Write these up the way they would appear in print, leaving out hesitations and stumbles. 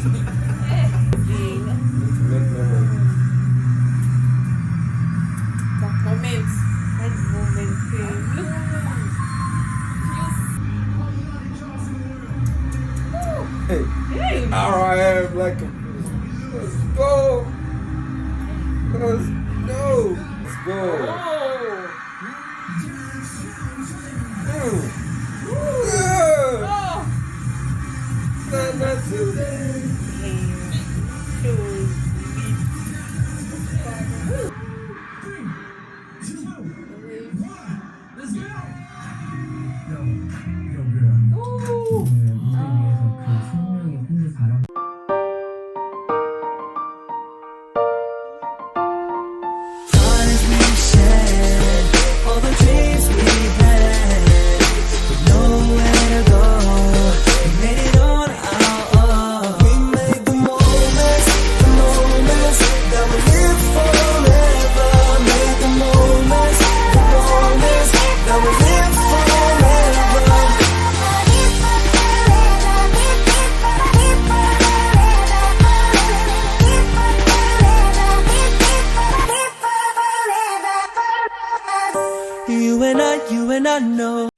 Moments. That moment. Look. Hey, Hey. R.I.M. like a... Let's go. Let's go. Let's go. Oh. Yeah. Oh. Not today. You and I know.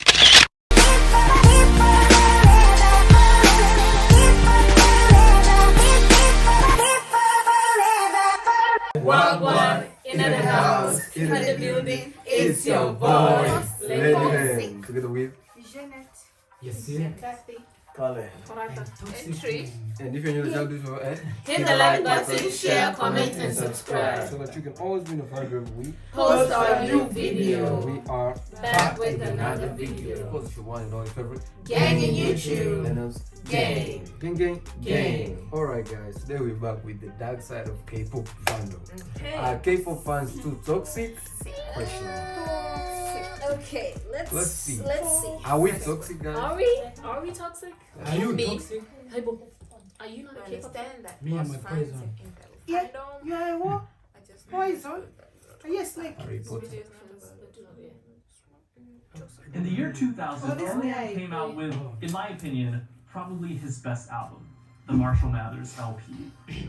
What? In the house, in the building, it's your voice. Lady together with Jeanette. yes, Kathy. Colin. Entry. And if you're new to the channel, do Hit the like button, share, comment, and subscribe. so that you can always be notified every week. Post our new video. We are Back with another video. Of course, if you want to know your favorite Gang in YouTube. then us Gang. gang. Alright guys, today we're back with the dark side of K-pop fandom. Are K-pop fans too toxic? Question mark. Okay, let's see. Are we toxic guys? Are we toxic? Are you Me. toxic? Hey, Bo. Are you not a K-pop fan? that Me and my cousin. Yeah, Yeah, what? Why is that? Yes, like. Harry Potter. In the year 2000, Oh, this Eminem guy. came out with, in my opinion, probably his best album, the Marshall Mathers LP.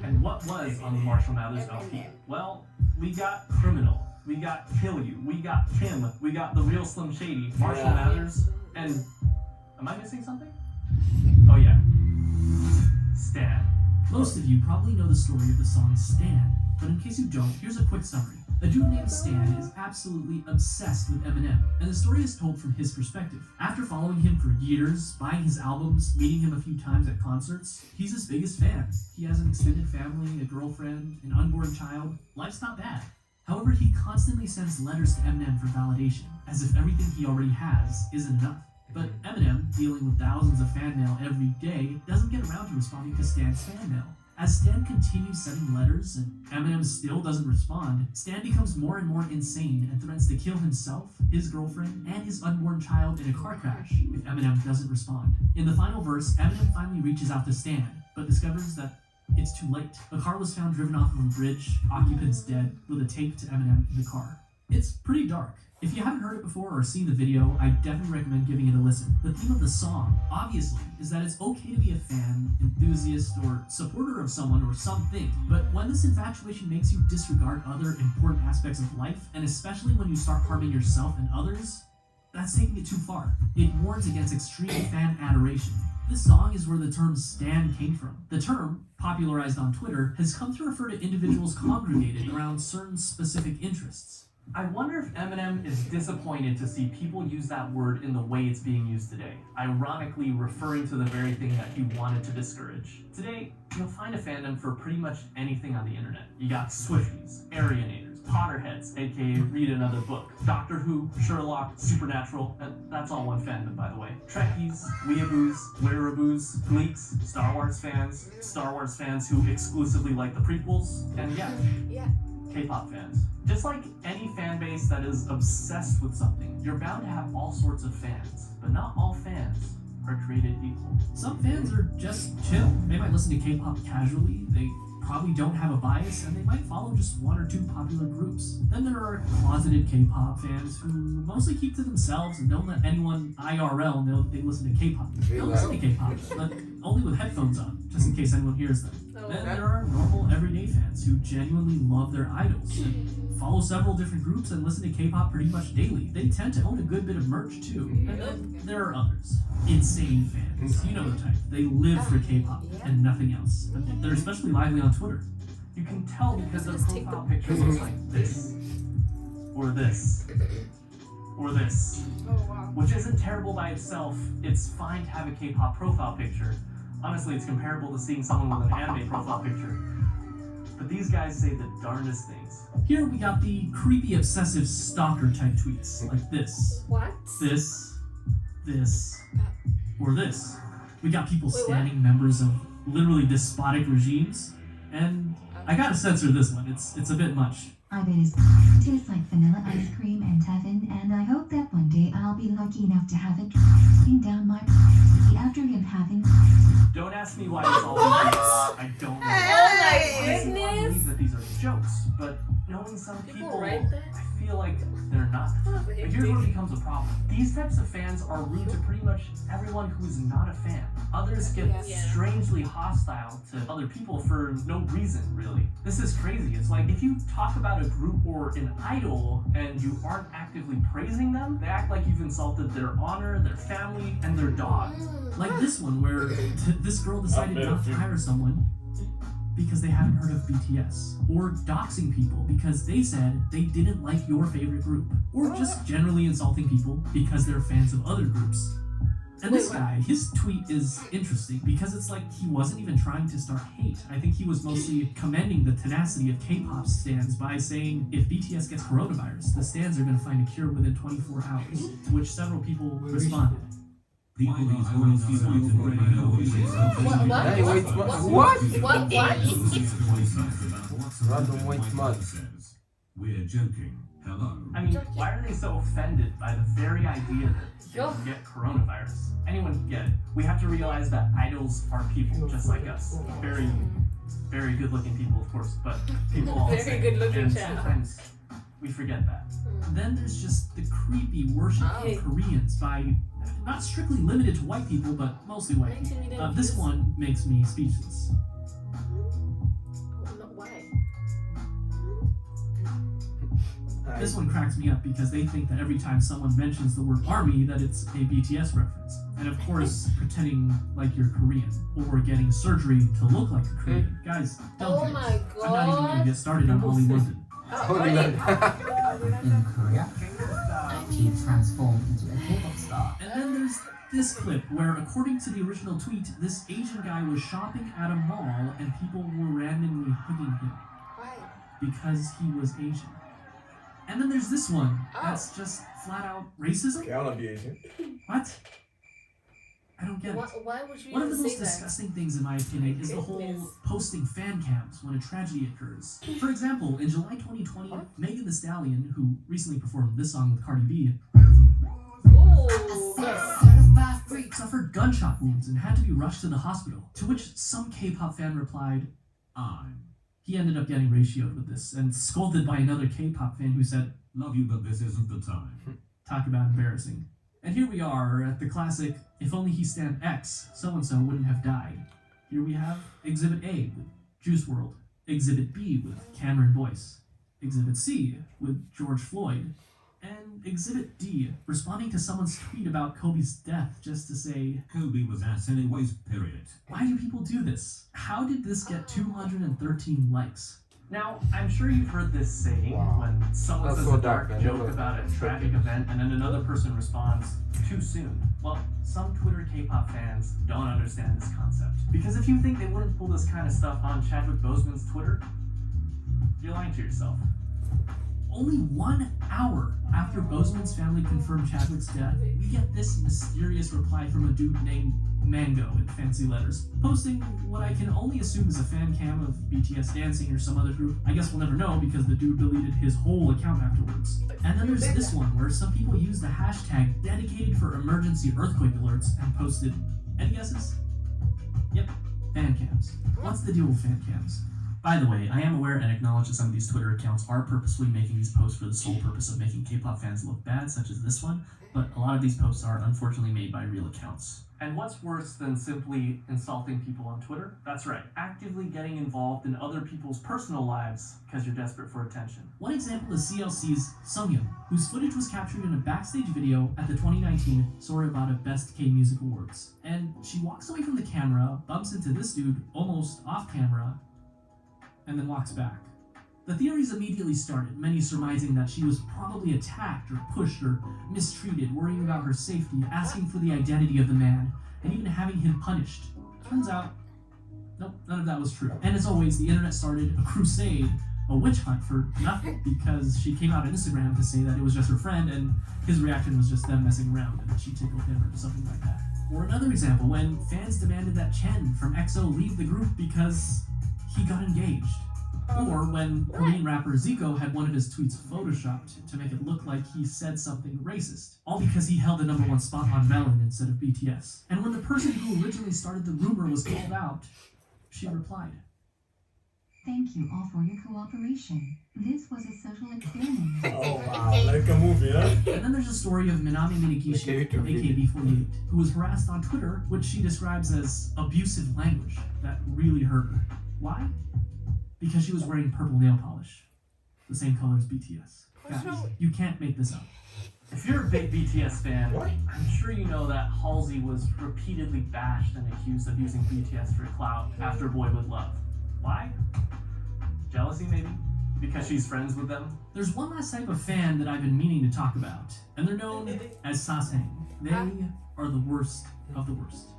And what was on the Marshall Mathers LP? Well, we got Criminal, we got Kill You, we got Kim, we got The Real Slim Shady, Marshall Mathers, and am I missing something? Oh yeah, Stan. Most of you probably know the story of the song Stan, but in case you don't, here's a quick summary. A dude named Stan is absolutely obsessed with Eminem, and the story is told from his perspective. After following him for years, buying his albums, meeting him a few times at concerts, he's his biggest fan. He has an extended family, a girlfriend, an unborn child. Life's not bad. However, he constantly sends letters to Eminem for validation, as if everything he already has isn't enough. But Eminem, dealing with thousands of fan mail every day, doesn't get around to responding to Stan's fan mail. As Stan continues sending letters and Eminem still doesn't respond, Stan becomes more and more insane and threatens to kill himself, his girlfriend, and his unborn child in a car crash if Eminem doesn't respond. In the final verse, Eminem finally reaches out to Stan, but discovers that it's too late. A car was found driven off of a bridge, occupants dead, with a tape to Eminem in the car. It's pretty dark. If you haven't heard it before or seen the video, I definitely recommend giving it a listen. The theme of the song, obviously, is that it's okay to be a fan, enthusiast, or supporter of someone or something. But when this infatuation makes you disregard other important aspects of life, and especially when you start harming yourself and others, that's taking it too far. It warns against extreme fan adoration. This song is where the term stan came from. The term, popularized on Twitter, has come to refer to individuals congregated around certain specific interests. I wonder if Eminem is disappointed to see people use that word in the way it's being used today, ironically referring to the very thing that he wanted to discourage. Today, you'll find a fandom for pretty much anything on the internet. You got Swifties, Arianators, Potterheads, aka read another book, Doctor Who, Sherlock, Supernatural, and that's all one fandom by the way. Trekkies, Weeaboos, Wearaboos, Gleeks, Star Wars fans who exclusively like the prequels, and yeah. K-pop fans. Just like any fan base that is obsessed with something, you're bound to have all sorts of fans, but not all fans are created equal. Some fans are just chill. They might listen to K-pop casually, they probably don't have a bias, and they might follow just one or two popular groups. Then there are closeted K-pop fans who mostly keep to themselves and don't let anyone IRL know that they listen to K-pop. They'll listen to K-pop, but only with headphones on, just in case anyone hears them. Then there are normal, everyday fans who genuinely love their idols and follow several different groups and listen to K-pop pretty much daily. They tend to own a good bit of merch too. And then there are others. Insane fans. You know the type. They live for K-pop and nothing else. But they're especially lively on Twitter. You can tell because their profile picture looks like this. Or this. Or this. Which isn't terrible by itself. It's fine to have a K-pop profile picture. Honestly, it's comparable to seeing someone with an anime profile picture. But these guys say the darndest things. Here we got the creepy, obsessive stalker type tweets, like this. What? This, or this. We got people standing members of literally despotic regimes, and I gotta censor this one. It's a bit much. I bet it tastes like vanilla ice cream and heaven, and I hope that one day I'll be lucky enough to have it down my after him having. Don't ask me why it's all these. I don't know. Oh my I goodness! believe that these are jokes, but knowing some people, write that? I feel like they're not. But here's where it becomes a problem. These types of fans are rude to pretty much everyone who is not a fan. Others get strangely hostile to other people for no reason, really. This is crazy. It's like if you talk about a group or an idol and you aren't actively praising them, they act like you've insulted their honor, their family, and their dog. Like this one where this girl decided not to hire someone because they haven't heard of BTS, or doxing people because they said they didn't like your favorite group, or just generally insulting people because they're fans of other groups. And this guy, his tweet is interesting because it's like he wasn't even trying to start hate. I think he was mostly commending the tenacity of K-pop stans by saying if BTS gets coronavirus, the stans are going to find a cure within 24 hours, to which several people responded. What? Random white mud. We're joking. Hello. I mean, why are they so offended by the very idea that they can get coronavirus? Anyone can get it. We have to realize that idols are people just like us. Very, very good-looking people, of course, but people all the same. Very good-looking And child. sometimes we forget that. Then there's just the creepy worship of Koreans by not strictly limited to white people, but mostly white people. This one makes me speechless. Why? This one cracks me up because they think that every time someone mentions the word army that it's a BTS reference. And of course, pretending like you're Korean or getting surgery to look like a Korean. Guys, don't do my this. I'm not even going to get started on Holly London. In Korea, he transformed into a K-pop star. And then there's this clip where, according to the original tweet, this Asian guy was shopping at a mall and people were randomly hugging him. Why? Because he was Asian. And then there's this one that's just flat out racism. Okay, I wanna be Asian. What? I don't get it. Why would you One of even the most say that? disgusting things, in my opinion, is the whole posting fan cams when a tragedy occurs. For example, in July 2020, Megan Thee Stallion, who recently performed this song with Cardi B, suffered gunshot wounds and had to be rushed to the hospital, to which some K-pop fan replied, He ended up getting ratioed with this and scolded by another K-pop fan who said, Love you, but this isn't the time. Talk about embarrassing. And here we are at the classic, if only he stand X, so-and-so wouldn't have died. Here we have Exhibit A with Juice WRLD, Exhibit B with Cameron Boyce, Exhibit C with George Floyd, and Exhibit D responding to someone's tweet about Kobe's death just to say, Kobe was ass anyways, period. Why do people do this? How did this get 213 likes? Now, I'm sure you've heard this saying when someone says a dark joke about a tragic event and then another person responds, too soon. Well, some Twitter K-pop fans don't understand this concept. Because if you think they wouldn't pull this kind of stuff on Chadwick Boseman's Twitter, you're lying to yourself. Only 1 hour after Boseman's family confirmed Chadwick's death, we get this mysterious reply from a dude named Mango in fancy letters, posting what I can only assume is a fan cam of BTS dancing or some other group. I guess we'll never know because the dude deleted his whole account afterwards. And then there's this one where some people used the hashtag dedicated for emergency earthquake alerts and posted, any guesses? Yep, fan cams. What's the deal with fan cams? By the way, I am aware and acknowledge that some of these Twitter accounts are purposefully making these posts for the sole purpose of making K-pop fans look bad, such as this one, but a lot of these posts are unfortunately made by real accounts. And what's worse than simply insulting people on Twitter? That's right, actively getting involved in other people's personal lives because you're desperate for attention. One example is CLC's Sungyeon, whose footage was captured in a backstage video at the 2019 Sorry About It Best K-Music Awards. And she walks away from the camera, bumps into this dude almost off camera, and then walks back. The theories immediately started, many surmising that she was probably attacked or pushed or mistreated, worrying about her safety, asking for the identity of the man, and even having him punished. Turns out, nope, none of that was true. And as always, the internet started a crusade, a witch hunt for nothing, because she came out on Instagram to say that it was just her friend, and his reaction was just them messing around, and that she tickled him or something like that. Or another example, when fans demanded that Chen from EXO leave the group because he got engaged. Or when Korean rapper Zico had one of his tweets photoshopped to make it look like he said something racist, all because he held the #1 spot on Melon instead of BTS. And when the person who originally started the rumor was called out, she replied, Thank you all for your cooperation. This was a social experiment. Oh wow, like a movie, huh? And then there's a story of Minami Minagishi from AKB48, who was harassed on Twitter, which she describes as abusive language that really hurt her. Why? Because she was wearing purple nail polish, the same color as BTS. Guys, you can't make this up. If you're a big BTS fan, I'm sure you know that Halsey was repeatedly bashed and accused of using BTS for clout after Boy With Love. Why? Jealousy, maybe? Because she's friends with them? There's one last type of fan that I've been meaning to talk about, and they're known as sasang. They are the worst of the worst.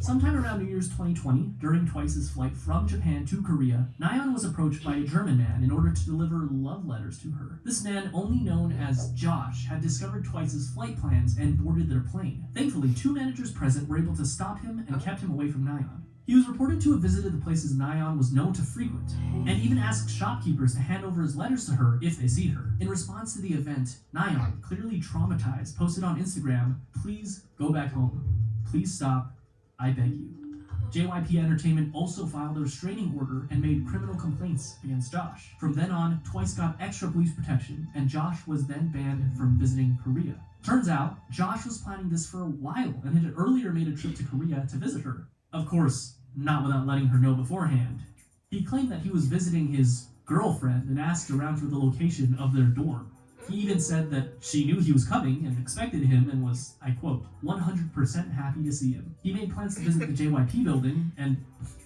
Sometime around New Year's 2020, during Twice's flight from Japan to Korea, Nayeon was approached by a German man in order to deliver love letters to her. This man, only known as Josh, had discovered Twice's flight plans and boarded their plane. Thankfully, 2 managers present were able to stop him and kept him away from Nayeon. He was reported to have visited the places Nayeon was known to frequent, and even asked shopkeepers to hand over his letters to her if they see her. In response to the event, Nayeon, clearly traumatized, posted on Instagram, "Please go back home. Please stop. I beg you." JYP Entertainment also filed a restraining order and made criminal complaints against Josh. From then on, Twice got extra police protection, and Josh was then banned from visiting Korea. Turns out, Josh was planning this for a while and had earlier made a trip to Korea to visit her. Of course, not without letting her know beforehand. He claimed that he was visiting his girlfriend and asked around for the location of their dorm. He even said that she knew he was coming and expected him and was, I quote, 100% happy to see him. He made plans to visit the JYP building and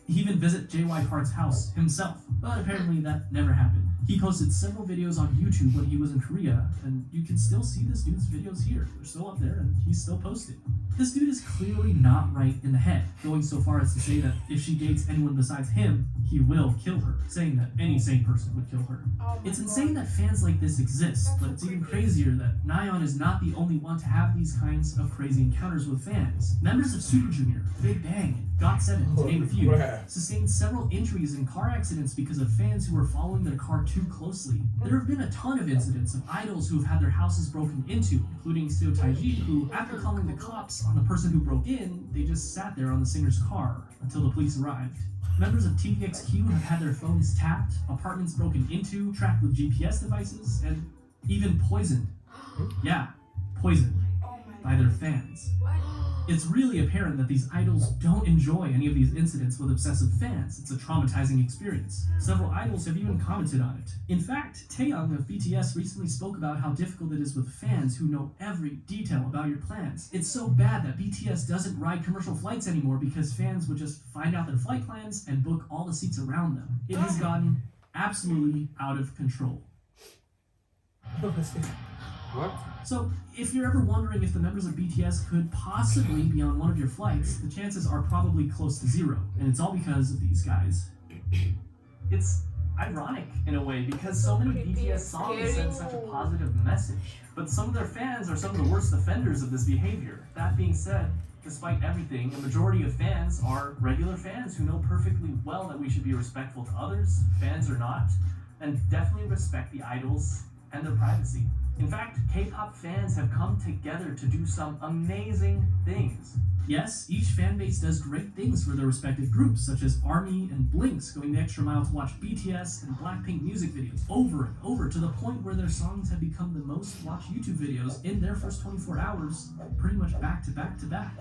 even visit JY Park's house himself, but apparently that never happened. He posted several videos on YouTube when he was in Korea, and you can still see this dude's videos here. They're still up there, and he's still posting. This dude is clearly not right in the head, going so far as to say that if she dates anyone besides him, he will kill her, saying that any sane person would kill her. It's insane that fans like this exist, but it's even crazier that Nayeon is not the only one to have these kinds of crazy encounters with fans. Members of Super Junior, Big Bang, and GOT7, to name a few, sustained several injuries in car accidents because of fans who were following their car too closely. There have been a ton of incidents of idols who have had their houses broken into, including Seo Taiji, who, after calling the cops on the person who broke in, they just sat there on the singer's car until the police arrived. Members of TVXQ have had their phones tapped, apartments broken into, tracked with GPS devices, and even poisoned. Yeah, poisoned by their fans. It's really apparent that these idols don't enjoy any of these incidents with obsessive fans. It's a traumatizing experience. Several idols have even commented on it. In fact, Taeyong of BTS recently spoke about how difficult it is with fans who know every detail about your plans. It's so bad that BTS doesn't ride commercial flights anymore because fans would just find out their flight plans and book all the seats around them. It has gotten absolutely out of control. What? So, if you're ever wondering if the members of BTS could possibly be on one of your flights, the chances are probably close to zero, and it's all because of these guys. It's ironic, in a way, because so many BTS songs send such a positive message, but some of their fans are some of the worst offenders of this behavior. That being said, despite everything, a majority of fans are regular fans who know perfectly well that we should be respectful to others, fans or not, and definitely respect the idols and their privacy. In fact, K-pop fans have come together to do some amazing things. Yeah, Yes, each fan base does great things for their respective groups, such as ARMY and Blinks going the extra mile to watch BTS and Blackpink music videos over and over to the point where their songs have become the most watched YouTube videos in their first 24 hours, pretty much back to back to back.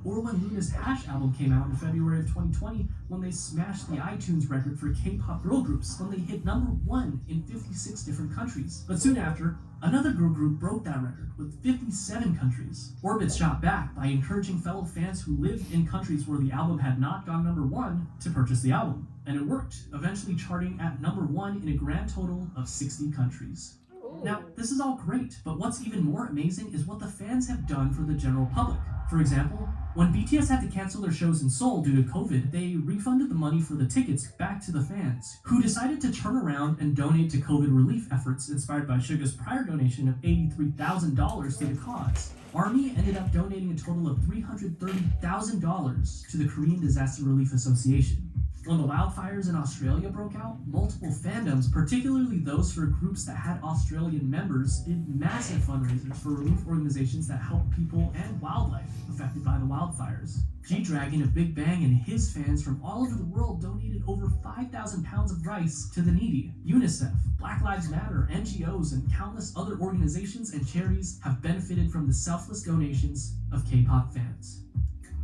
Or when Luna's Hash album came out in February of 2020, when they smashed the iTunes record for K-pop girl groups, when they hit #1 in 56 different countries. But soon after, another girl group broke that record with 57 countries. Orbit shot back by encouraging fellow fans who lived in countries where the album had not gone #1 to purchase the album. And it worked, eventually charting at #1 in a grand total of 60 countries. Now, this is all great, but what's even more amazing is what the fans have done for the general public. For example, when BTS had to cancel their shows in Seoul due to COVID, they refunded the money for the tickets back to the fans, who decided to turn around and donate to COVID relief efforts inspired by Suga's prior donation of $83,000 to the cause. ARMY ended up donating a total of $330,000 to the Korean Disaster Relief Association. When the wildfires in Australia broke out, multiple fandoms, particularly those for groups that had Australian members, did massive fundraisers for relief organizations that help people and wildlife affected by the wildfires. G-Dragon of Big Bang and his fans from all over the world donated over 5,000 pounds of rice to the needy. UNICEF, Black Lives Matter, NGOs, and countless other organizations and charities have benefited from the selfless donations of K-pop fans.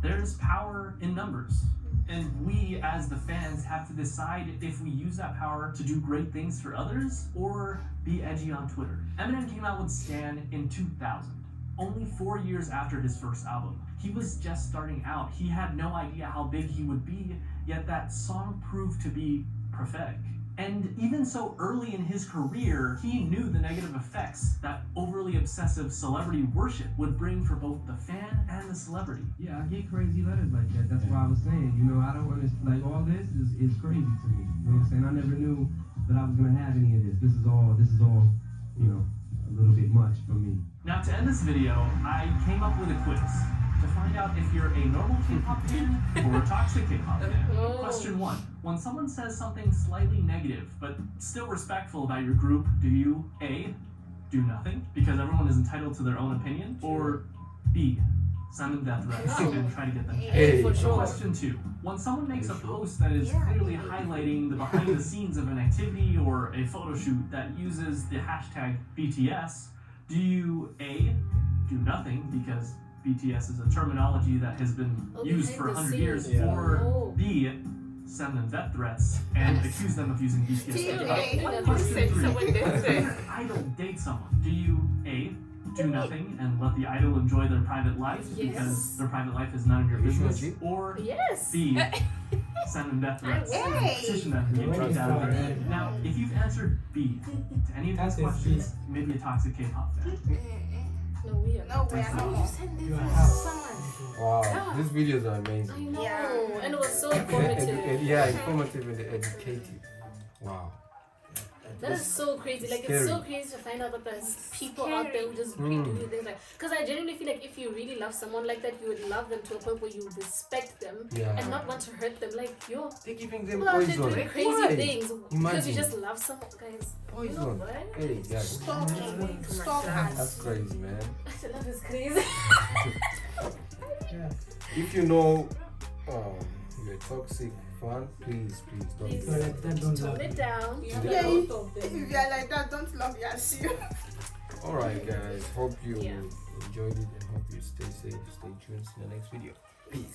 There's power in numbers. And we, as the fans, have to decide if we use that power to do great things for others or be edgy on Twitter. Eminem came out with Stan in 2000, only 4 years after his first album. He was just starting out. He had no idea how big he would be, yet that song proved to be prophetic. And even so early in his career, he knew the negative effects that overly obsessive celebrity worship would bring for both the fan and the celebrity. Yeah, I get crazy letters like that. That's why I was saying, you know, I don't understand, like, all this is crazy to me. You know what I'm saying? I never knew that I was gonna have any of this. This is all, you know, a little bit much for me. Now, to end this video, I came up with a quiz to find out if you're a normal K-pop fan or a toxic K-pop fan. Question 1. When someone says something slightly negative, but still respectful about your group, do you A, do nothing, because everyone is entitled to their own opinion, or B, send them death threats and try to get them Hey, for sure. Question 2. When someone makes a post that is clearly highlighting the behind the scenes of an activity or a photo shoot that uses the hashtag BTS, do you A, do nothing, because BTS is a terminology that has been used for 100 years, or B, send them death threats and accuse them of using BTS. Question 3. Idol date someone. Do you A, do nothing and let the idol enjoy their private life because their private life is none of your business, or B, send them death threats and petition them to get kicked out of their. Now, if you've answered B to any of these questions, you may be a toxic K-pop fan. No, we are not. No, we are not. You send this to someone. Wow, these videos are amazing. I know. Yeah. And it was so informative. Yeah, informative and educative. Wow. That is so crazy. Like, Scary. it's so crazy to find out that there's people out there who just really do things like. Because I genuinely feel like if you really love someone like that, you would love them to a point where you respect them and not want to hurt them. Like, yo, They're giving them people out there poison. doing crazy Why? things because Imagine. you just love someone, guys. Poison. You know what? Hey, guys. Stalkers. That's crazy, man. Love is crazy. If you know you're a toxic fan, please don't. Tone it down. Yeah, if you are like that, don't love yourself. Alright, guys. Hope you enjoyed it and hope you stay safe, stay tuned in the next video. Peace.